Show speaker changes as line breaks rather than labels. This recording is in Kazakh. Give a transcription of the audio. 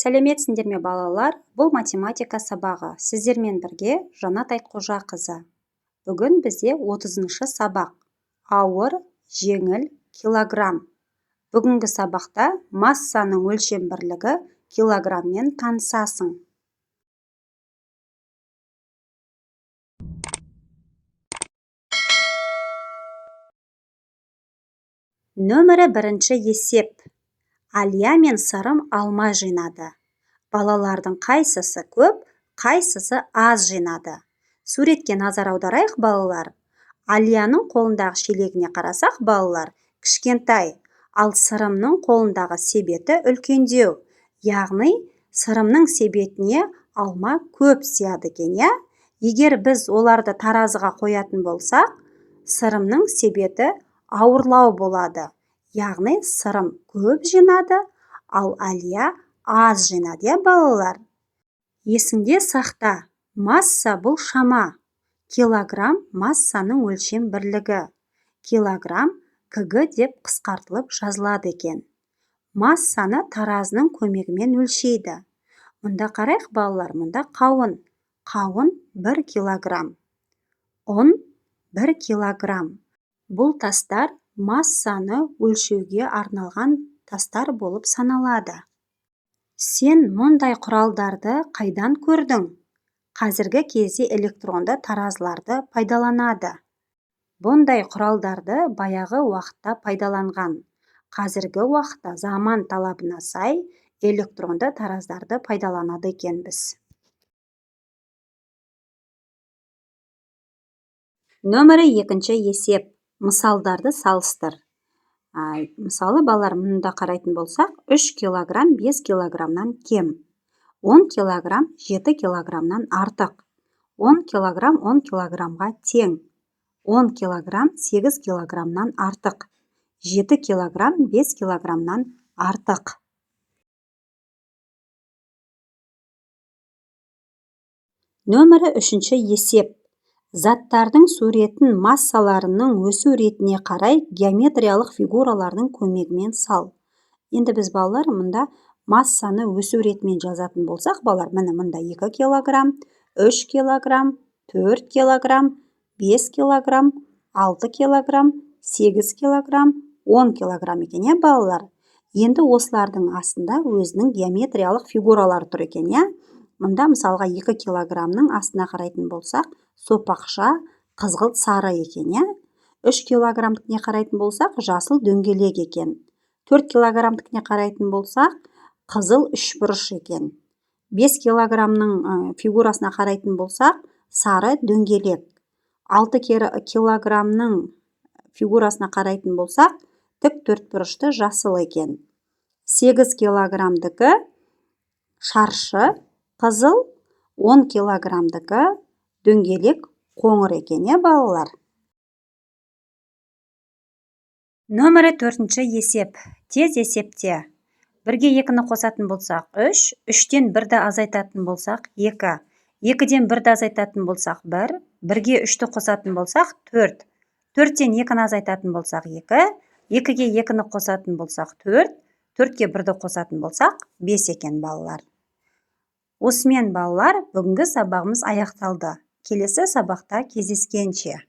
Сәлеметсіңдер ме балалар? Бұл математика сабағы. Сіздермен бірге Жанат Айтқожақызы. Бүгін бізде 30-шы сабақ. Ауыр, жеңіл, килограмм. Бүгінгі сабақта массаның өлшем бірлігі килограммен танысасың. Нөмірі 1-ші есеп. Алия мен Сырым алма жинады. Балалардың қайсысы көп, қайсысы аз жинады? Суретке назар аударайық, балалар. Алияның қолындағы шелегіне қарасақ, балалар, кішкентай, ал Сырымның қолындағы себеті үлкендеу. Яғни, Сырымның себетіне алма көп сияды екен, иә? Егер біз оларды таразыға қоятын болсақ, Сырымның себеті ауырлау болады. Яғни, Сырым көп жинады, ал Алия аз жинады, иә, балалар? Есіңде сақта, масса бұл шама. Килограмм массаның өлшем бірлігі. Килограмм кг деп қысқартылып жазылады екен. Массаны таразының көмегімен өлшейді. Мұнда қарайық, балалар, мұнда қауын. Қауын 1 килограмм. ұн 1 килограмм. Бұл тастар массаны өлшеуге арналған тастар болып саналады. Сен мұндай құралдарды қайдан көрдің? Қазіргі кезде электронды таразыларды пайдаланады. Бұндай құралдарды баяғы уақытта пайдаланған. Қазіргі уақытта заман талабына сай электронды тараздарды пайдаланады екенбіз. Нөмірі 2-ші есеп. Мысалдарды салыстыр. Мысалы, балалар, мұнда қарайтын болсақ, 3 килограмм 5 килограммнан кем. 10 килограмм 7 килограммнан артық. 10 килограмм 10 килограммға тең. 10 килограмм 8 килограммнан артық. 7 килограмм 5 килограммнан артық. Нөмірі 3-ші есеп. Заттардың суретін массаларының өсу ретіне қарай геометриялық фигуралардың көмегімен сал. Енді біз, балалар, мұнда массаны өсу ретімен жазатын болсақ, балалар, міне мұнда 2 килограмм, 3 килограмм, 4 килограмм, 5 килограмм, 6 килограмм, 8 килограмм, 10 килограмм екен, балалар. Енді осылардың астында өзінің геометриялық фигуралар тұр екен, иә? Мұнда мысалға 2 килограммның астына қарайтын болсақ, сопақша, қызғылт сары екен, иә? 3 килограммдікіне қарайтын болсақ, жасыл дөңгелек екен. 4 килограммдікіне қарайтын болсақ, қызыл үшбұрыш екен. 5 килограммның фигурасына қарайтын болсақ, сары дөңгелек. 6 килограммның фигурасына қарайтын болсақ, тік төртбұрышты жасыл екен. 8 килограммдікі шаршы, қызыл, 10 килограммдікі дөңгелек қоңыр екен, балалар. Нөмірі 4-ші есеп. Тез есепте. 1-ге 2-ні қосатын болсақ 3, 3-тен 1-ді азайтатын болсақ 2, 2-ден 1-ді азайтатын болсақ 1, 1-ге 3-ті қосатын болсақ 4, 4-тен 2-ні азайтатын болсақ 2, 2-ге 2-ні қосатын болсақ 4, 4-ге 1-ді қосатын болсақ 5 екен, балалар. Осымен, балалар, бүгінгі сабағымыз аяқталды. Келесі сабақта кездескенше.